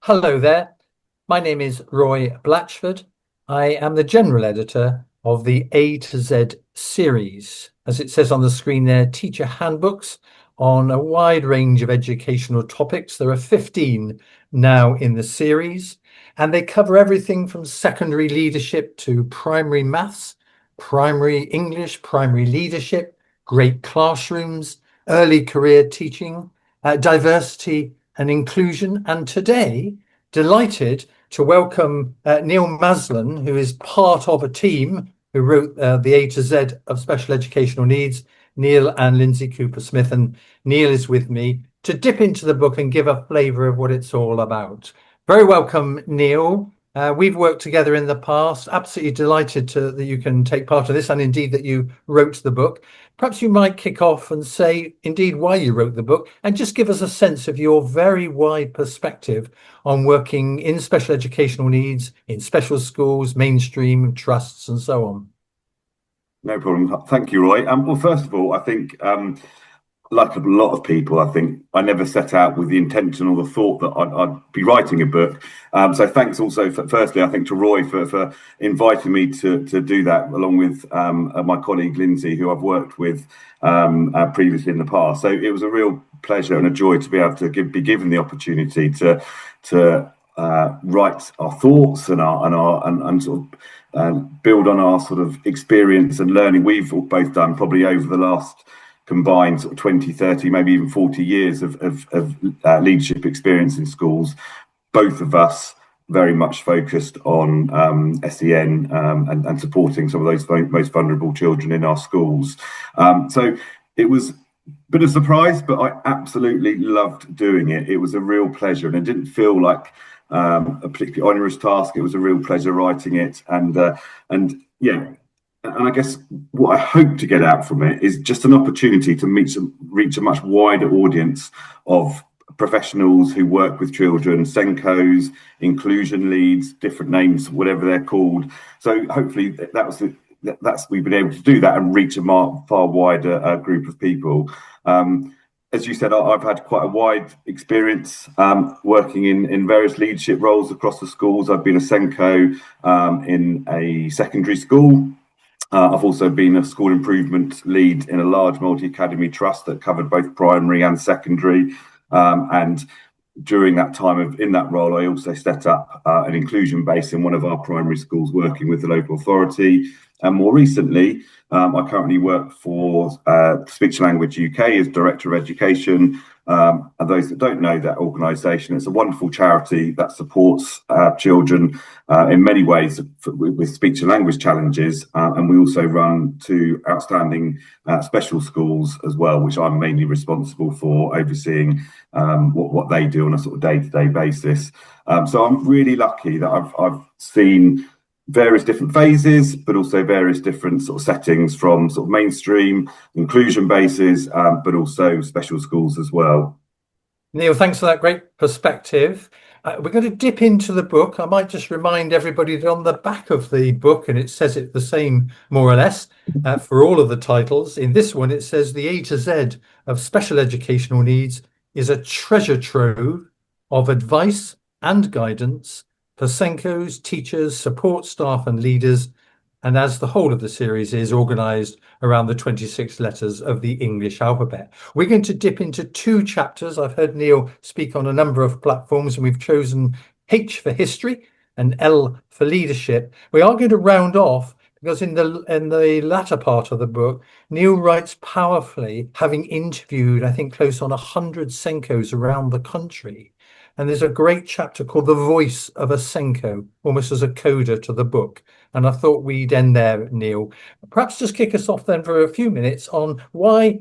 Hello there. My name is Roy Blatchford. I am the general editor of the A to Z series. As it says on the screen there, teacher handbooks on a wide range of educational topics. There are 15 now in the series, and they cover everything from secondary leadership to primary maths, primary English, primary leadership, great classrooms, early career teaching, diversity and inclusion. And today, delighted to welcome Neil Maslen, who is part of a team who wrote the A to Z of special educational needs, Neil and Lindsay Cooper-Smith. And Neil is with me to dip into the book and give a flavour of what it's all about. Very welcome, Neil. We've worked together in the past. Absolutely delighted that you can take part of this, and indeed that you wrote the book. Perhaps you might kick off and say indeed why you wrote the book, and just give us a sense of your very wide perspective on working in special educational needs, in special schools, mainstream trusts, and so on. No problem. Thank you, Roy. Well, first of all, I think, like a lot of people, I think I never set out with the intention or the thought that I'd be writing a book. So thanks also, firstly, I think to Roy for inviting me to do that, along with my colleague Lindsay, who I've worked with previously in the past. So it was a real pleasure and a joy to be able to be given the opportunity to write our thoughts and sort of build on our sort of experience and learning we've both done probably over the last combined sort of 20, 30, maybe even 40 years of leadership experience in schools. Both of us very much focused on SEN and supporting some of those most vulnerable children in our schools. So it was a bit of a surprise, but I absolutely loved doing it. It was a real pleasure, and it didn't feel like a particularly onerous task. It was a real pleasure writing it, and I guess what I hope to get out from it is just an opportunity to reach a much wider audience of professionals who work with children, SENCOs, inclusion leads, different names, whatever they're called. So hopefully we've been able to do that and reach a far wider group of people. As you said, I've had quite a wide experience working in various leadership roles across the schools. I've been a SENCO in a secondary school. I've also been a school improvement lead in a large multi-academy trust that covered both primary and secondary. And during that time in that role, I also set up an inclusion base in one of our primary schools, working with the local authority. And more recently, I currently work for Speech and Language UK as Director of Education. And those that don't know that organisation, it's a wonderful charity that supports children in many ways with speech and language challenges. And we also run two outstanding special schools as well, which I'm mainly responsible for overseeing what they do on a sort of day-to-day basis. So I'm really lucky that I've seen various different phases, but also various different sort of settings, from sort of mainstream inclusion bases, but also special schools as well. Neil, thanks for that great perspective. We're going to dip into the book. I might just remind everybody that on the back of the book, and it says it the same more or less for all of the titles. In this one, it says the A to Z of special educational needs is a treasure trove of advice and guidance for SENCOs, teachers, support staff and leaders, and as the whole of the series is organised around the 26 letters of the English alphabet. We're going to dip into two chapters. I've heard Neil speak on a number of platforms, and we've chosen H for history and L for leadership. We are going to round off because in the latter part of the book, Neil writes powerfully, having interviewed, I think, close on 100 SENCOs around the country. And there's a great chapter called The Voice of a SENCO, almost as a coda to the book. And I thought we'd end there, Neil. Perhaps just kick us off then for a few minutes on why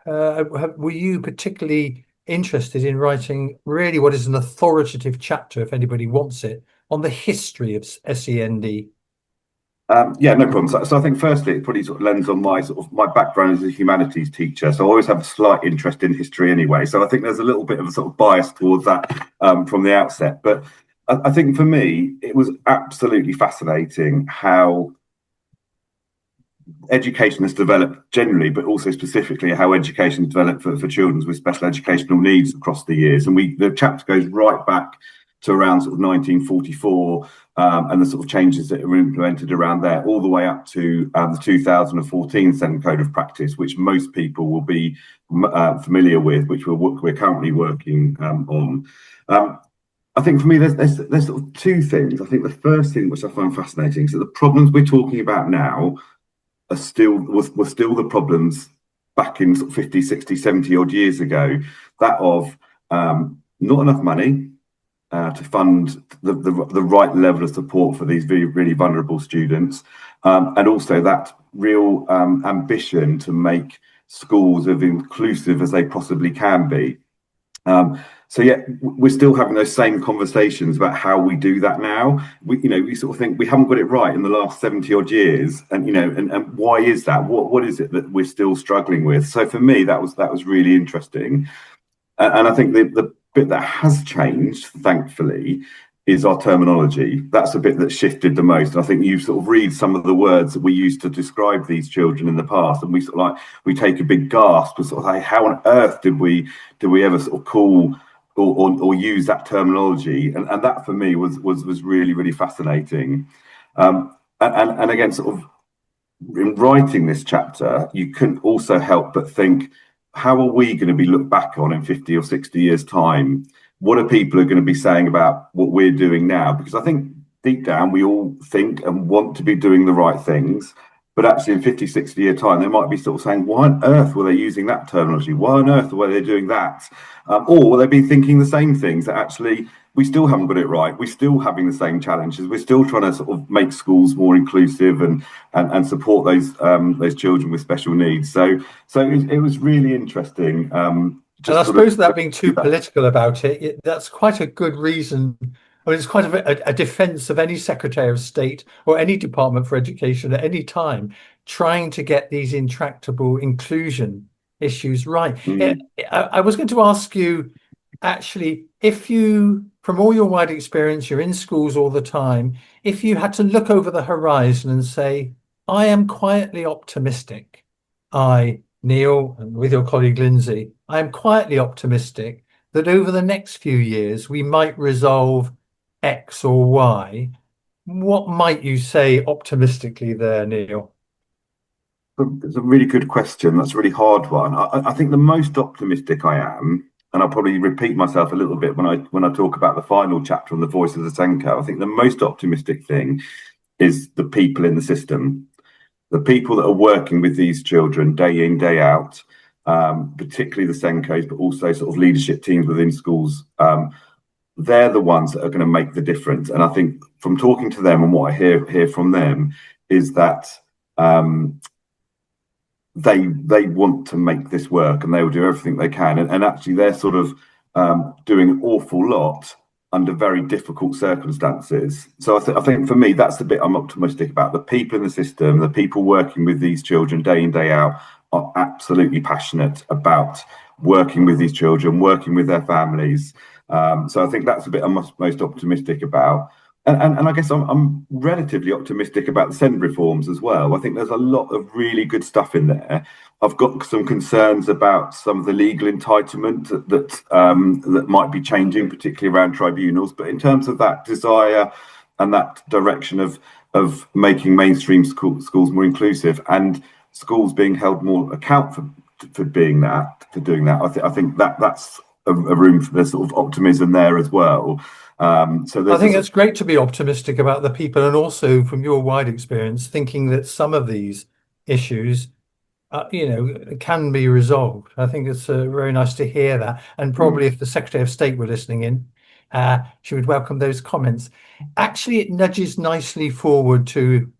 were you particularly interested in writing really what is an authoritative chapter, if anybody wants it, on the history of SEND? Yeah, no problem. So I think firstly, it probably sort of lends on my background as a humanities teacher. So I always have a slight interest in history anyway. So I think there's a little bit of a sort of bias towards that from the outset. But I think for me, it was absolutely fascinating how education has developed generally, but also specifically how education has developed for children with special educational needs across the years. And the chapter goes right back to around sort of 1944, and the sort of changes that were implemented around there, all the way up to the 2014 SEND Code of Practice, which most people will be familiar with, which we're currently working on. I think for me, there's sort of two things. I think the first thing which I find fascinating is that the problems we're talking about now are still were still the problems back in sort of 50, 60, 70 odd years ago. That of not enough money to fund the right level of support for these really, really vulnerable students, and also that real ambition to make schools as inclusive as they possibly can be. So yeah, we're still having those same conversations about how we do that now. We sort of think we haven't got it right in the last 70 odd years, and and why is that? What is it that we're still struggling with? So for me, that was really interesting, and I think the bit that has changed, thankfully, is our terminology. That's the bit that shifted the most. And I think you sort of read some of the words that we used to describe these children in the past, and we sort of we take a big gasp and sort of like, how on earth did we ever sort of call or use that terminology? And that for me was really, really fascinating. And again, sort of in writing this chapter, you couldn't also help but think, how are we going to be looked back on in 50 or 60 years' time? What are people are going to be saying about what we're doing now? Because I think deep down, we all think and want to be doing the right things. But actually, in 50, 60-year time, they might be sort of saying, why on earth were they using that terminology? Why on earth were they doing that? Or will they be thinking the same things, that actually we still haven't got it right? We're still having the same challenges. We're still trying to sort of make schools more inclusive and support those children with special needs. So it was really interesting. And I Just sort of suppose without being too political about it, that's quite a good reason. I mean, it's quite a defense of any Secretary of State or any Department for Education at any time trying to get these intractable inclusion issues right. I was going to ask you, actually, if you, from all your wide experience, you're in schools all the time, if you had to look over the horizon and say, I am quietly optimistic, Neil, and with your colleague Lindsay, I am quietly optimistic that over the next few years we might resolve X or Y. What might you say optimistically there, Neil? It's a really good question. That's a really hard one. I think the most optimistic I am, and I'll probably repeat myself a little bit when I talk about the final chapter on the voice of the Senko. I think the most optimistic thing is the people in the system, the people that are working with these children day in, day out, particularly the Senkos, but also sort of leadership teams within schools. They're the ones that are going to make the difference. And I think from talking to them and what I hear from them is that they want to make this work, and they will do everything they can. And actually, they're sort of doing an awful lot under very difficult circumstances. So I think for me, that's the bit I'm optimistic about. The people in the system, the people working with these children day in, day out, are absolutely passionate about working with these children, working with their families. So I think that's the bit I'm most optimistic about. And I guess I'm relatively optimistic about the SEND reforms as well. I think there's a lot of really good stuff in there. I've got some concerns about some of the legal entitlement that might be changing, particularly around tribunals. But in terms of that desire and that direction of making mainstream schools more inclusive and schools being held more account for doing that, I think that's a room for the sort of optimism there as well. So I think it's great to be optimistic about the people, and also from your wide experience, thinking that some of these issues, can be resolved. I think it's very nice to hear that. And probably if the Secretary of State were listening in, she would welcome those comments. Actually, it nudges nicely forward to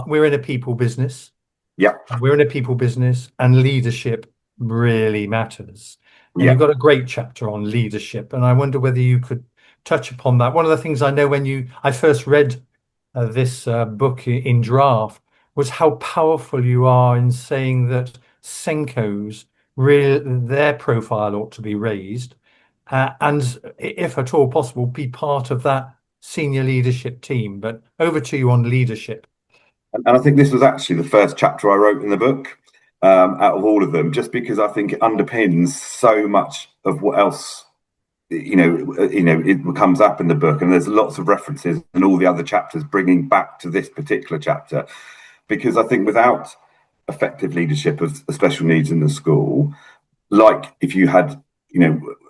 we're in a people business. Yeah. We're in a people business, and leadership really matters. And Yeah. you've got a great chapter on leadership, and I wonder whether you could touch upon that. One of the things I know when I first read this book in draft was how powerful you are in saying that Senkos, their profile ought to be raised, and if at all possible, be part of that senior leadership team. But over to you on leadership. And I think this was actually the first chapter I wrote in the book, out of all of them, just because I think it underpins so much of what else it comes up in the book, and there's lots of references and all the other chapters bringing back to this particular chapter, because I think without effective leadership of special needs in the school, like if you had,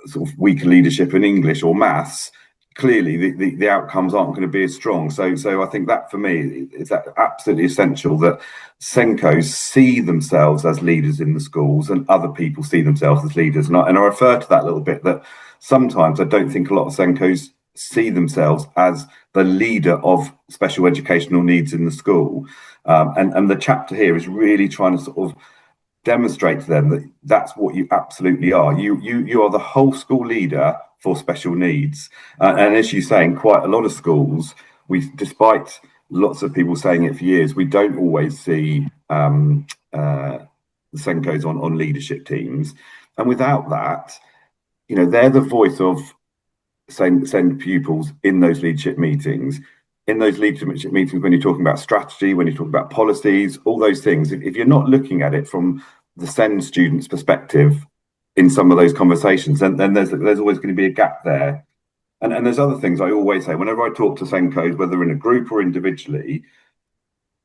sort of weaker leadership in English or maths, clearly the outcomes aren't going to be as strong. So I think that for me is that absolutely essential that Senkos see themselves as leaders in the schools and other people see themselves as leaders. And I refer to that a little bit, that sometimes I don't think a lot of Senkos see themselves as the leader of special educational needs in the school. And the chapter here is really trying to sort of demonstrate to them that that's what you absolutely are. You are the whole school leader for special needs. And as you're saying, quite a lot of schools, despite lots of people saying it for years, we don't always see the Senkos on leadership teams. And without that, they're the voice of send pupils in those leadership meetings. In those leadership meetings, when you're talking about strategy, when you're talking about policies, all those things, if you're not looking at it from the SEND student's perspective in some of those conversations, then there's always going to be a gap there. And there's other things I always say whenever I talk to Senkos, whether in a group or individually,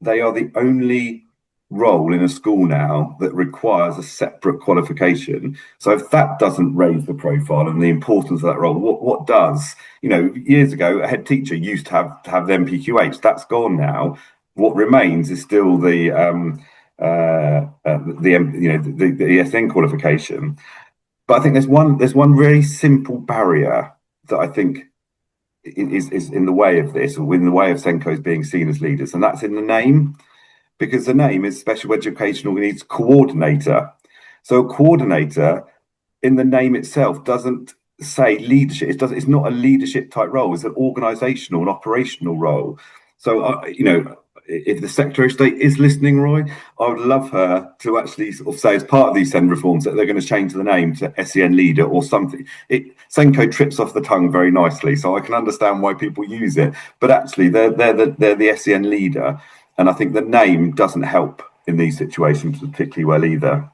they are the only role in a school now that requires a separate qualification. So if that doesn't raise the profile and the importance of that role, what does? Years ago, a head teacher used to have the MPQH. That's gone now. What remains is still the ESN qualification. But I think there's one really simple barrier that I think is in the way of this, or in the way of Senkos being seen as leaders, and that's in the name. Because the name is Special Educational Needs Coordinator. So a coordinator in the name itself doesn't say leadership. It's not a leadership type role. It's an organisational and operational role. So, if the Secretary of State is listening, Roy, I would love her to actually sort of say, as part of these SEND reforms, that they're going to change the name to SEN Leader or something. Senko trips off the tongue very nicely, so I can understand why people use it. But actually, they're the SEN Leader. And I think the name doesn't help in these situations particularly well either.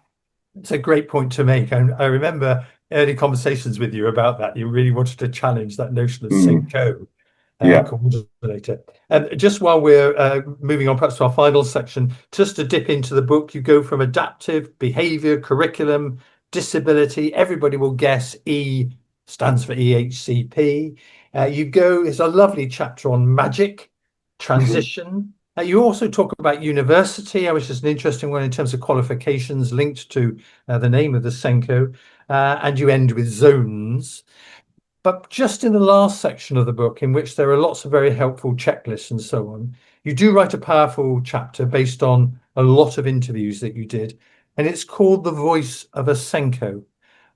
It's a great point to make. And I remember early conversations with you about that. You really wanted to challenge that notion of Senko coordinator. And just while we're moving on perhaps to our final section, just to dip into the book, you go from adaptive, behaviour, curriculum, disability. Everybody will guess E stands for EHCP. It's a lovely chapter on magic, transition. You also talk about university, which is an interesting one in terms of qualifications linked to the name of the Senko, and you end with zones. But just in the last section of the book, in which there are lots of very helpful checklists and so on, you do write a powerful chapter based on a lot of interviews that you did, and it's called The Voice of a Senko.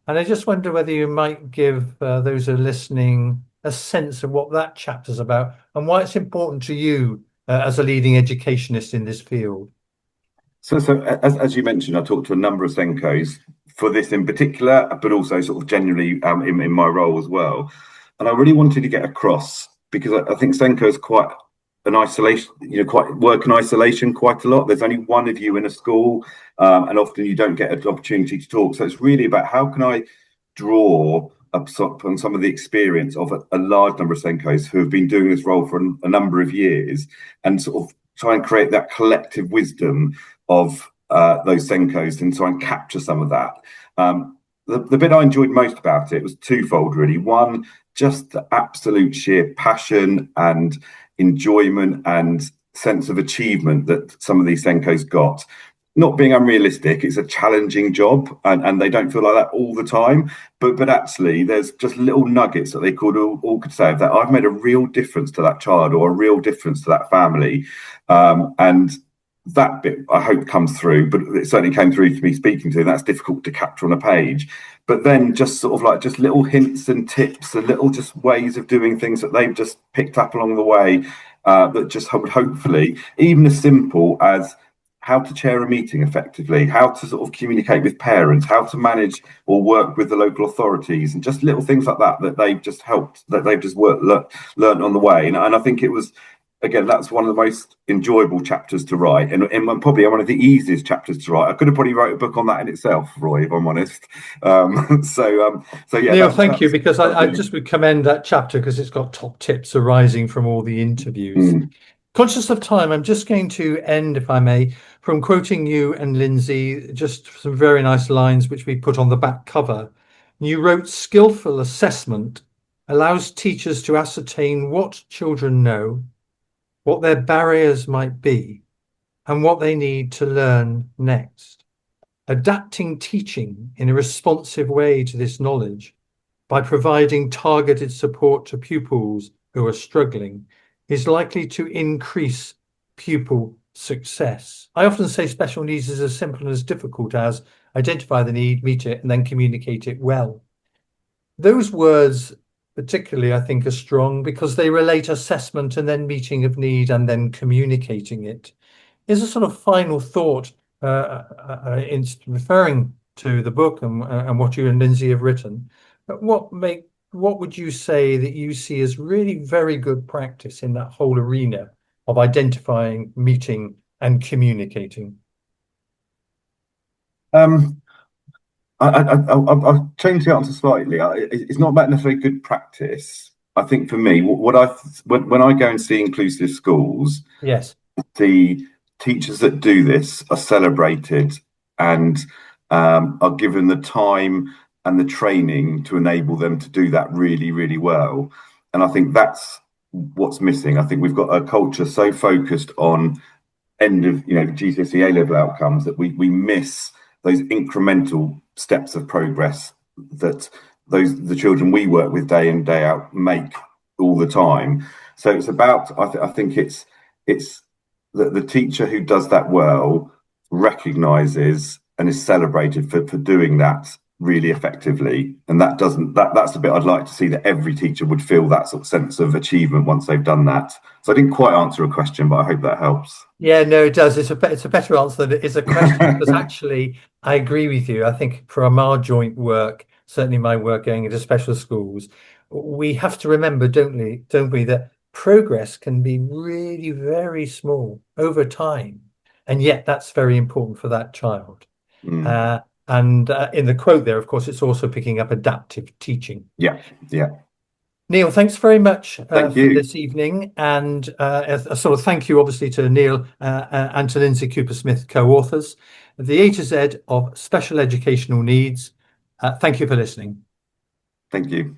And I just wonder whether you might give those who are listening a sense of what that chapter's about and why it's important to you as a leading educationist in this field. So as you mentioned, I talked to a number of Senkos for this in particular, but also sort of generally in my role as well. And I really wanted to get across, because I think Senko is quite an isolation, work in isolation quite a lot. There's only one of you in a school, and often you don't get an opportunity to talk. So it's really about how can I draw on some of the experience of a large number of Senkos who have been doing this role for a number of years, and sort of try and create that collective wisdom of those Senkos and try and capture some of that. The bit I enjoyed most about it was twofold, really. One, just the absolute sheer passion and enjoyment and sense of achievement that some of these Senkos got. Not being unrealistic, it's a challenging job, and they don't feel like that all the time. But actually, there's just little nuggets that they all could say that I've made a real difference to that child or a real difference to that family, and that bit I hope comes through. But it certainly came through to me speaking to them. That's difficult to capture on a page. But then just sort of like just little hints and tips and little just ways of doing things that they've just picked up along the way, that just hopefully, even as simple as how to chair a meeting effectively, how to sort of communicate with parents, how to manage or work with the local authorities, and just little things like that they've just learned on the way. And I think it was again, that's one of the most enjoyable chapters to write, and probably one of the easiest chapters to write. I could have probably wrote a book on that in itself, Roy, if I'm honest. So yeah, Neil, thank you, that's because I lovely. just would commend that chapter because it's got top tips arising from all the interviews. Mm, Conscious of time, I'm just going to end, if I may, from quoting you and Lindsay, just some very nice lines which we put on the back cover. You wrote, "Skillful assessment allows teachers to ascertain what children know, what their barriers might be, and what they need to learn next. Adapting teaching in a responsive way to this knowledge by providing targeted support to pupils who are struggling is likely to increase pupil success." I often say special needs is as simple and as difficult as identify the need, meet it, and then communicate it well. Those words, particularly, I think, are strong because they relate assessment and then meeting of need and then communicating it. Is a sort of final thought in referring to the book and what you and Lindsay have written. What would you say that you see as really very good practice in that whole arena of identifying, meeting, and communicating? um, I'll change the answer slightly. It's not about necessarily good practice. I think for me, when I go and see inclusive schools, Yes. the teachers that do this are celebrated and are given the time and the training to enable them to do that really, really well. And I think that's what's missing. I think we've got a culture so focused on end of GCSE A level outcomes that we miss those incremental steps of progress that the children we work with day in day out make all the time. So it's about I think it's the teacher who does that well recognizes and is celebrated for doing that really effectively, and that's the bit I'd like to see, that every teacher would feel that sort of sense of achievement once they've done that. So I didn't quite answer a question, but I hope that helps. Yeah, no, it does. It's a better answer than it is a question because actually, I agree with you. I think from our joint work, certainly my work going into special schools, we have to remember, don't we, that progress can be really very small over time, and yet that's very important for that child. Mm. And in the quote there, of course, it's also picking up adaptive teaching. Yeah, yeah. Neil, thanks very much Thank for you. this evening. And a sort of thank you, obviously, to Neil and to Lindsay Cooper-Smith, co-authors, The A to Z of Special Educational Needs. Thank you for listening. Thank you.